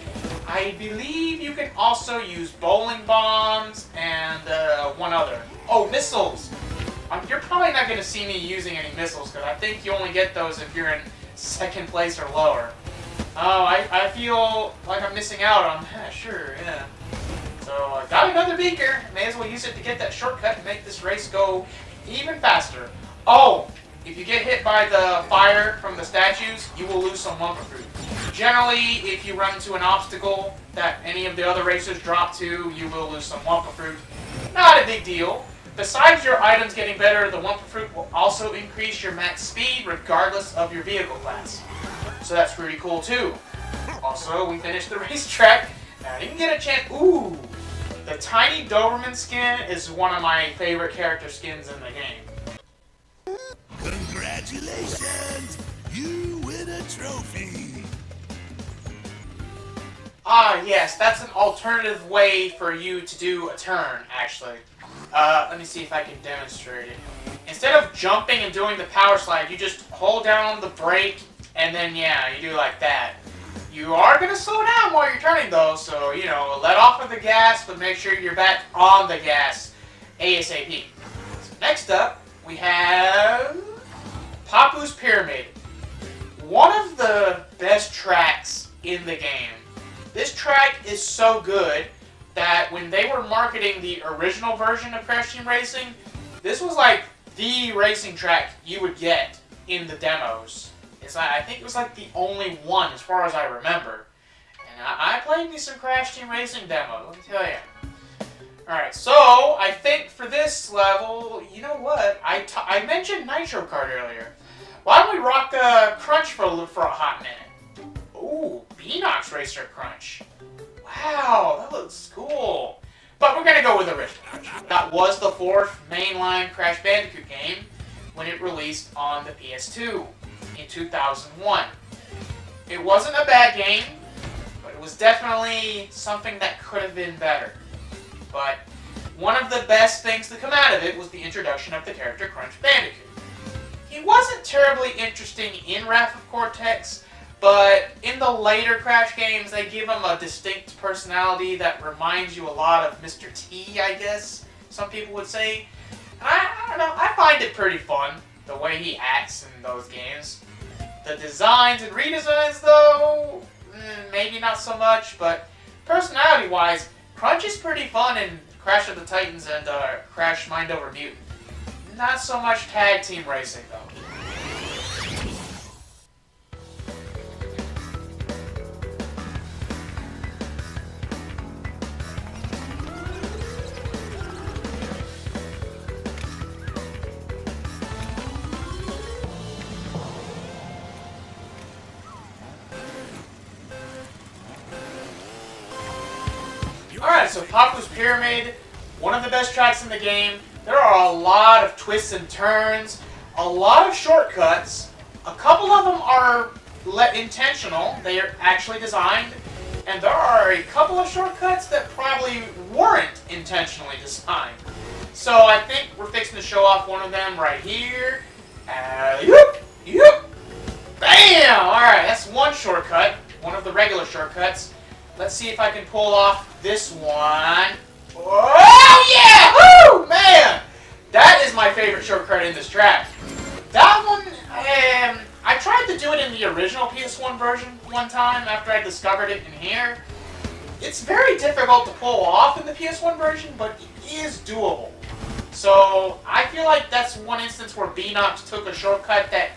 I believe you can also use bowling bombs and one other. Oh, missiles. You're probably not going to see me using any missiles because I think you only get those if you're in second place or lower. Oh, I feel like I'm missing out on that. Sure, yeah. So, got another beaker. May as well use it to get that shortcut and make this race go even faster. Oh, if you get hit by the fire from the statues, you will lose some Wumpa Fruit. Generally, if you run into an obstacle that any of the other racers drop to, you will lose some Wumpa Fruit. Not a big deal. Besides your items getting better, the Wumpa Fruit will also increase your max speed regardless of your vehicle class. So that's pretty cool too. Also, we finished the racetrack. I didn't get a chance. Ooh! The Tiny Doberman skin is one of my favorite character skins in the game. Congratulations! You win a trophy! Ah, yes, that's an alternative way for you to do a turn, actually. Let me see if I can demonstrate it. Instead of jumping and doing the power slide, you just hold down the brake, and then, yeah, you do like that. You are going to slow down while you're turning, though, so, you know, let off of the gas, but make sure you're back on the gas ASAP. So next up, we have Papu's Pyramid. One of the best tracks in the game. This track is so good that when they were marketing the original version of Crash Team Racing, this was like the racing track you would get in the demos. I think it was like the only one as far as I remember. And I played me some Crash Team Racing demo, let me tell you. Alright, so I think for this level, you know what? I mentioned Nitro Kart earlier. Why don't we rock Crunch for a hot minute? Ooh, Beanox Racer Crunch. Wow, that looks cool. But we're going to go with original Crunch. That was the fourth mainline Crash Bandicoot game when it released on the PS2. In 2001. It wasn't a bad game, but it was definitely something that could have been better. But one of the best things to come out of it was the introduction of the character Crunch Bandicoot. He wasn't terribly interesting in Wrath of Cortex, but in the later Crash games, they give him a distinct personality that reminds you a lot of Mr. T, I guess, some people would say. I don't know, I find it pretty fun, the way he acts in those games. The designs and redesigns, though, maybe not so much, but personality-wise, Crunch is pretty fun in Crash of the Titans and Crash Mind Over Mutant. Not so much tag team racing, though. Alright, so Papu's Pyramid, one of the best tracks in the game. There are a lot of twists and turns, a lot of shortcuts. A couple of them are intentional, they are actually designed, and there are a couple of shortcuts that probably weren't intentionally designed. So I think we're fixing to show off one of them right here. Bam! Alright, that's one shortcut, one of the regular shortcuts. Let's see if I can pull off this one. Oh yeah! Woo! Man! That is my favorite shortcut in this track. That one, I tried to do it in the original PS1 version one time after I discovered it in here. It's very difficult to pull off in the PS1 version, but it is doable. So I feel like that's one instance where B-Nox took a shortcut that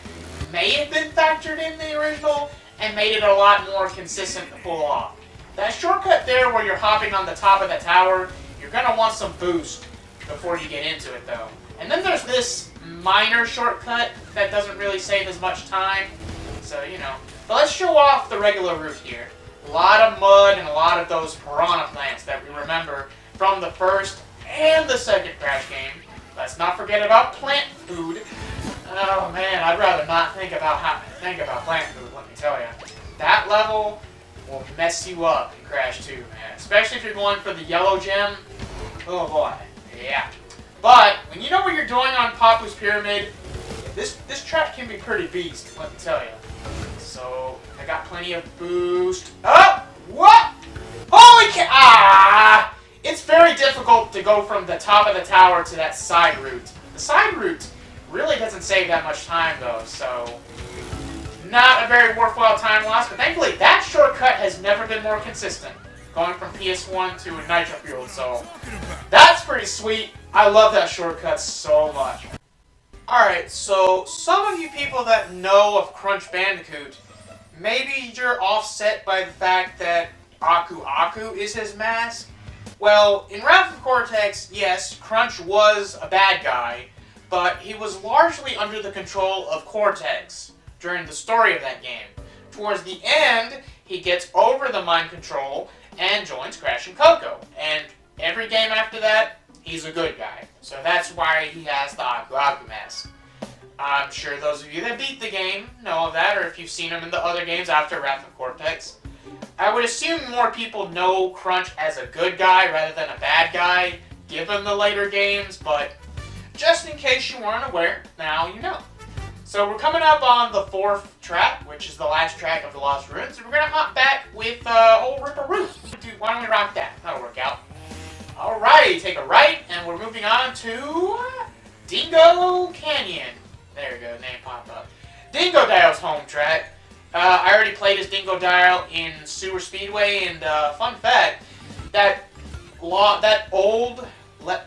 may have been factored in the original and made it a lot more consistent to pull off. That shortcut there where you're hopping on the top of the tower, you're going to want some boost before you get into it though. And then there's this minor shortcut that doesn't really save as much time, so you know. But let's show off the regular route here. A lot of mud and a lot of those piranha plants that we remember from the first and the second Crash game. Let's not forget about plant food. Oh man, I'd rather not think about plant food, let me tell you. That level will mess you up in Crash 2, man. Especially if you're going for the yellow gem. Oh boy, yeah. But when you know what you're doing on Papu's Pyramid, this track can be pretty beast, let me tell you. So I got plenty of boost. Oh, what? Holy cow! Ah! It's very difficult to go from the top of the tower to that side route. The side route really doesn't save that much time though, so not a very worthwhile time loss, but thankfully that shortcut has never been more consistent, going from PS1 to Nitro-Fueled, so that's pretty sweet. I love that shortcut so much. Alright, so some of you people that know of Crunch Bandicoot, maybe you're offset by the fact that Aku Aku is his mask. Well, in Wrath of Cortex, yes, Crunch was a bad guy, but he was largely under the control of Cortex during the story of that game. Towards the end, he gets over the mind control and joins Crash and Coco. And every game after that, he's a good guy. So that's why he has the Aku Aku mask. I'm sure those of you that beat the game know of that, or if you've seen him in the other games after Wrath of Cortex. I would assume more people know Crunch as a good guy rather than a bad guy, given the later games, but just in case you weren't aware, now you know. So we're coming up on the 4th track, which is the last track of the Lost Ruins, and we're going to hop back with old Ripper Root. Why don't we rock that? That'll work out. Alrighty, take a right, and we're moving on to Dingo Canyon. There we go, name popped up. Dingo Dial's home track. I already played as Dingo Dial in Sewer Speedway, and fun fact, that old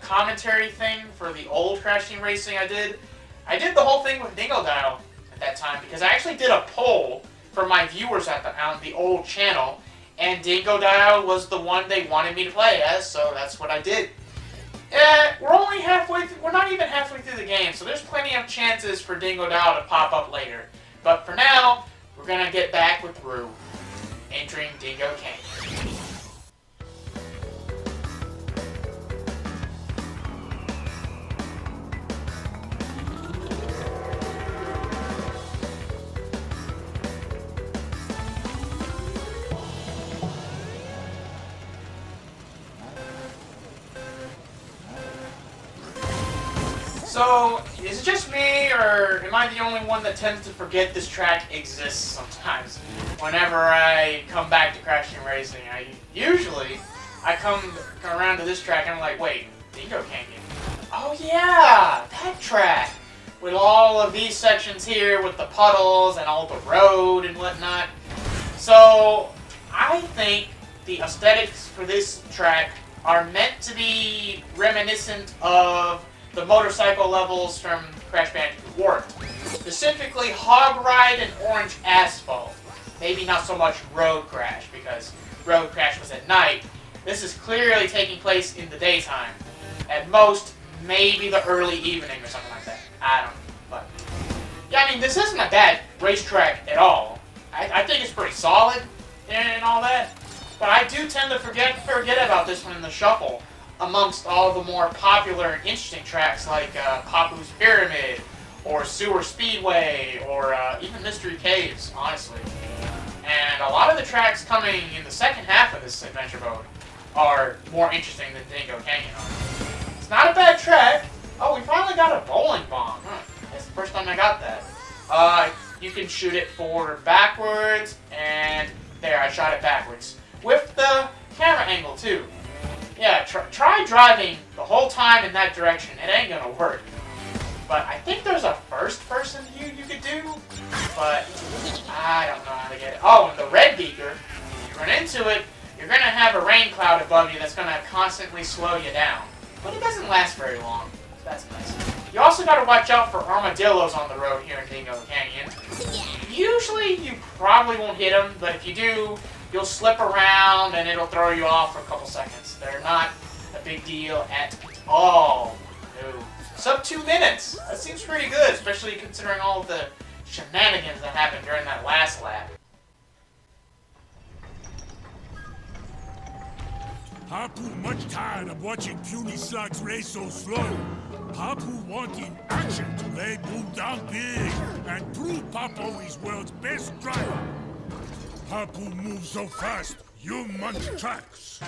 commentary thing for the old Crash Team Racing I did the whole thing with Dingo Dial at that time, because I actually did a poll for my viewers on the old channel, and Dingo Dial was the one they wanted me to play as, so that's what I did. We're not even halfway through the game, so there's plenty of chances for Dingo Dial to pop up later. But for now, we're gonna get back with Rue, entering Dingo Canyon. So, is it just me, or am I the only one that tends to forget this track exists sometimes? Whenever I come back to Crash Team Racing, I come around to this track and I'm like, wait, Dingo Canyon? Oh yeah, that track. With all of these sections here with the puddles and all the road and whatnot. So, I think the aesthetics for this track are meant to be reminiscent of the motorcycle levels from Crash Bandicoot Warped. Specifically, Hog Ride and Orange Asphalt. Maybe not so much Road Crash, because Road Crash was at night. This is clearly taking place in the daytime. At most, maybe the early evening or something like that. I don't know. But, yeah, I mean, this isn't a bad racetrack at all. I think it's pretty solid and all that. But I do tend to forget about this one in the shuffle amongst all the more popular and interesting tracks like Papu's Pyramid or Sewer Speedway or even Mystery Caves, honestly. And a lot of the tracks coming in the second half of this adventure mode are more interesting than Dingo Canyon are. It's not a bad track. Oh, we finally got a bowling bomb. That's the first time I got that. You can shoot it forward backwards, and there, I shot it backwards. With the camera angle, too. Yeah, try driving the whole time in that direction. It ain't gonna work. But I think there's a first-person view you could do, but I don't know how to get it. Oh, and the red beaker, if you run into it, you're gonna have a rain cloud above you that's gonna constantly slow you down. But it doesn't last very long, so that's nice. You also gotta watch out for armadillos on the road here in Dingo Canyon. Usually you probably won't hit them, but if you do, you'll slip around and it'll throw you off for a couple seconds. They're not a big deal at all. No. Sub 2 minutes. That seems pretty good, especially considering all of the shenanigans that happened during that last lap. Papu much tired of watching puny slugs race so slow. Papu wanting action to lay Boom down big and prove Papu is world's best driver. Papu moves so fast, you munch tracks.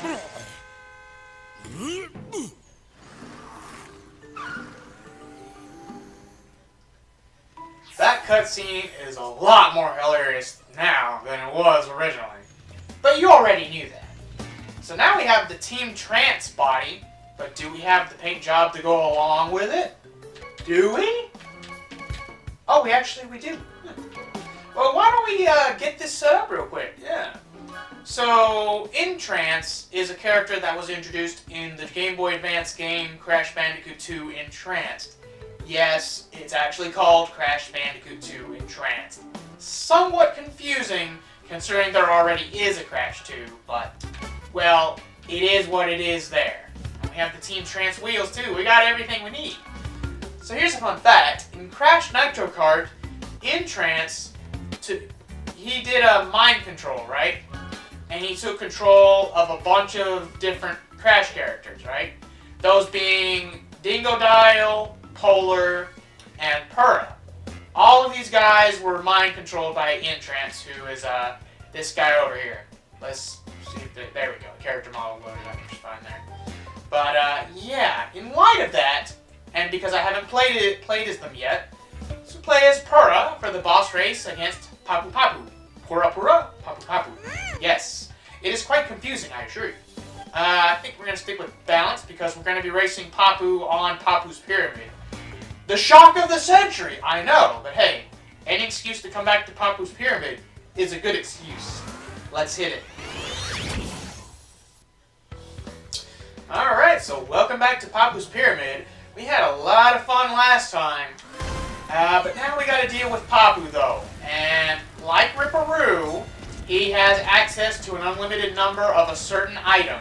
That cutscene is a lot more hilarious now than it was originally. But you already knew that. So now we have the Team Trance body, but do we have the paint job to go along with it? Do we? Oh, we do. Well, why don't we get this set up real quick? Yeah. So, Entrance is a character that was introduced in the Game Boy Advance game Crash Bandicoot 2 Entranced. Yes, it's actually called Crash Bandicoot 2 Entranced. Somewhat confusing, considering there already is a Crash 2, but, well, it is what it is there. And we have the Team Trance wheels too. We got everything we need. So here's a fun fact. In Crash Nitro Kart, Entrance, he did a mind control, right? And he took control of a bunch of different Crash characters, right? Those being Dingodile, Polar, and Purah. All of these guys were mind controlled by Entrance, who is this guy over here. Let's see if there we go. Character model loaded up, just fine there. But yeah, in light of that, and because I haven't played as them yet, let's play as Purah for the boss race against Papu Papu. Purah Purah, Papu Papu. Yes, it is quite confusing, I assure you. I think we're going to stick with balance because we're going to be racing Papu on Papu's Pyramid. The shock of the century, I know, but hey, any excuse to come back to Papu's Pyramid is a good excuse. Let's hit it. Alright, so welcome back to Papu's Pyramid. We had a lot of fun last time, but now we gotta deal with Papu though. And like Ripperoo, he has access to an unlimited number of a certain item.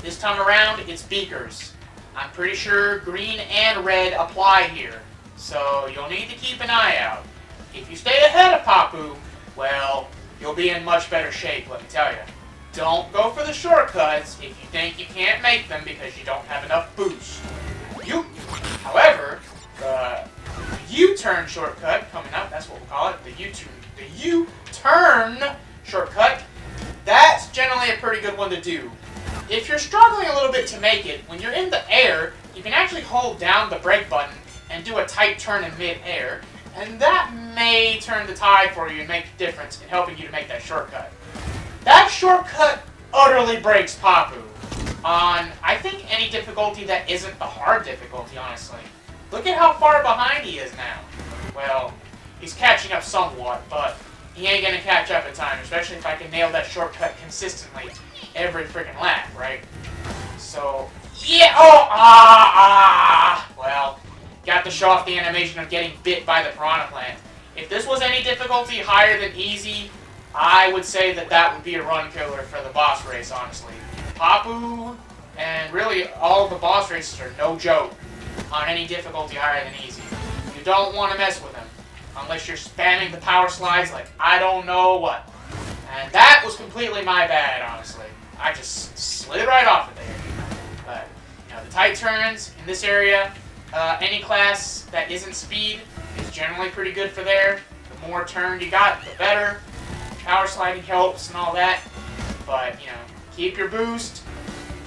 This time around, it's beakers. I'm pretty sure green and red apply here, so you'll need to keep an eye out. If you stay ahead of Papu, well, you'll be in much better shape, let me tell you. Don't go for the shortcuts if you think you can't make them because you don't have enough boost. However, the U-turn shortcut coming up, that's what we'll call it, the U-turn shortcut, that's generally a pretty good one to do. If you're struggling a little bit to make it, when you're in the air, you can actually hold down the brake button and do a tight turn in mid-air, and that may turn the tide for you and make a difference in helping you to make that shortcut. That shortcut utterly breaks Papu. on, I think, any difficulty that isn't the hard difficulty, honestly. Look at how far behind he is now. Well, he's catching up somewhat, but he ain't gonna catch up in time, especially if I can nail that shortcut consistently every freaking lap, right? So, yeah, well, got to show off the animation of getting bit by the piranha plant. If this was any difficulty higher than easy, I would say that that would be a run killer for the boss race, honestly. Papu and really all of the boss races are no joke on any difficulty higher than easy. You don't want to mess with them unless you're spamming the power slides like I don't know what. And that was completely my bad, honestly. I just slid right off of there. But, you know, the tight turns in this area, any class that isn't speed is generally pretty good for there. The more turn you got, the better. Power sliding helps and all that. But, you know, keep your boost.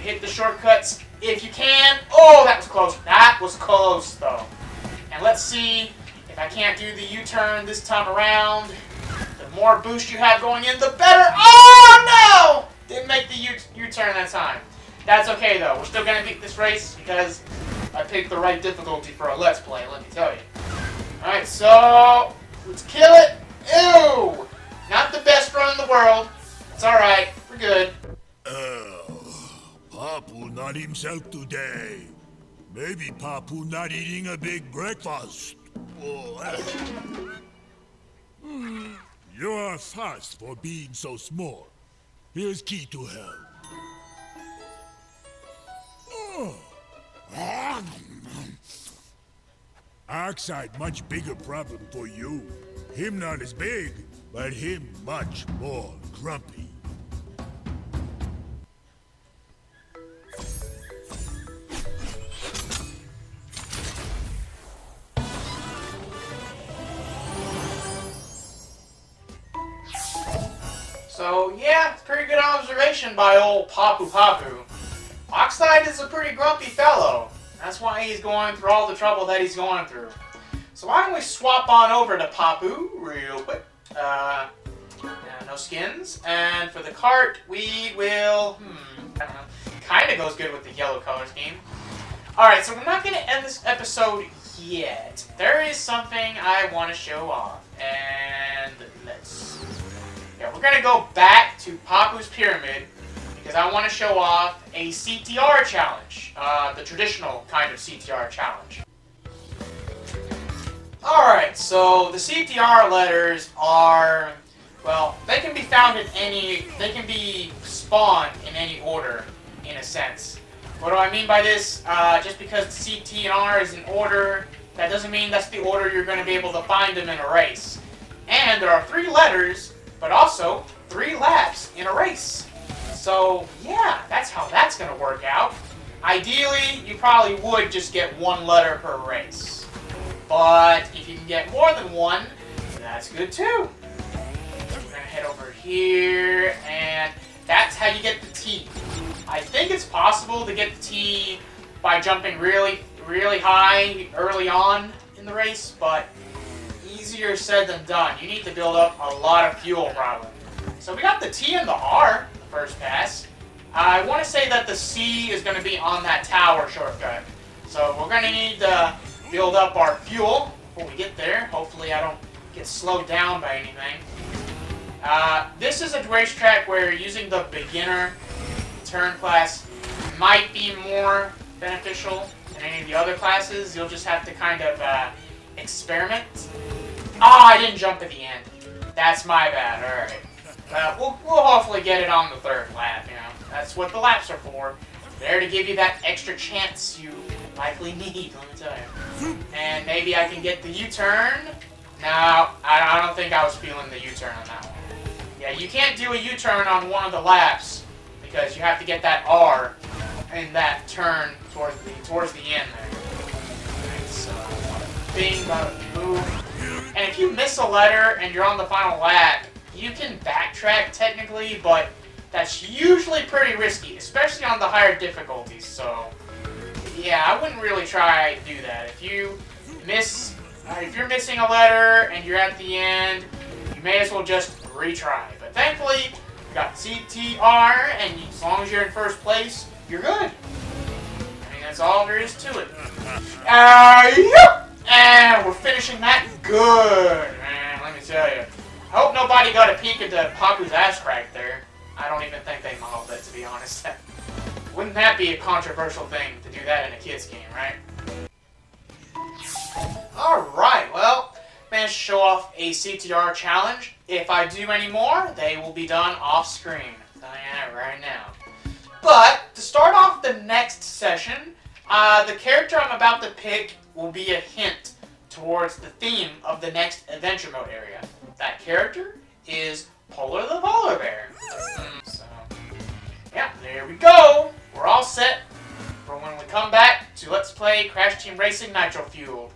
Hit the shortcuts if you can. Oh, that was close. That was close, though. And let's see if I can't do the U-turn this time around. The more boost you have going in, the better. Oh, no! Didn't make the U-turn that time. That's okay, though. We're still going to beat this race because I picked the right difficulty for a Let's Play, let me tell you. Alright, so let's kill it. Ew! Not the best run in the world. It's alright. We're good. Papu not himself today. Maybe Papu not eating a big breakfast. You are fast for being so small. Here's key to help. Oxide much bigger problem for you. Him not as big, but him much more grumpy. So, yeah, it's a pretty good observation by old Papu Papu. Oxide is a pretty grumpy fellow. That's why he's going through all the trouble that he's going through. So why don't we swap on over to Papu real quick. No skins. And for the cart, we will, I don't know. Kind of goes good with the yellow color scheme. Alright, so we're not going to end this episode yet. There is something I want to show off. And yeah, we're going to go back to Papu's Pyramid because I want to show off a CTR challenge. The traditional kind of CTR challenge. Alright, so the CTR letters are, well, they can be found in they can be spawned in any order, in a sense. What do I mean by this? Just because CT and R is in order, that doesn't mean that's the order you're going to be able to find them in a race. And there are 3 letters, but also 3 laps in a race. So, yeah, that's how that's going to work out. Ideally, you probably would just get 1 letter per race. But if you can get more than 1, that's good too. We're going to head over here, and that's how you get the T. I think it's possible to get the T by jumping really, really high early on in the race, but easier said than done. You need to build up a lot of fuel, probably. So we got the T and the R the first pass. I want to say that the C is going to be on that tower shortcut. So we're going to need to build up our fuel before we get there. Hopefully I don't get slowed down by anything. This is a racetrack where using the beginner turn class might be more beneficial than any of the other classes. You'll just have to kind of experiment. I didn't jump at the end. That's my bad. Alright. We'll hopefully get it on the 3rd lap, you know. That's what the laps are for. There to give you that extra chance you likely need, let me tell you. And maybe I can get the U-turn. No, I don't think I was feeling the U-turn on that one. Yeah, you can't do a U-turn on one of the laps because you have to get that R in that turn towards the end there. Alright, so bing, bada, boom. And if you miss a letter and you're on the final lap, you can backtrack technically, but that's usually pretty risky, especially on the higher difficulties. So, yeah, I wouldn't really try to do that. If you're missing a letter and you're at the end, you may as well just retry. But thankfully, we got CTR, and as long as you're in first place, you're good. I mean, that's all there is to it. Yep! And we're finishing that good, man, let me tell you. I hope nobody got a peek into Papu's ass crack there. I don't even think they modeled it, to be honest. Wouldn't that be a controversial thing to do that in a kid's game, right? Alright, well, managed to show off a CTR challenge. If I do any more, they will be done off screen. I'm telling you that right now. But, to start off the next session, the character I'm about to pick will be a hint towards the theme of the next adventure mode area. That character is Polar the Polar Bear. So, yeah, there we go. We're all set for when we come back to Let's Play Crash Team Racing Nitro-Fueled.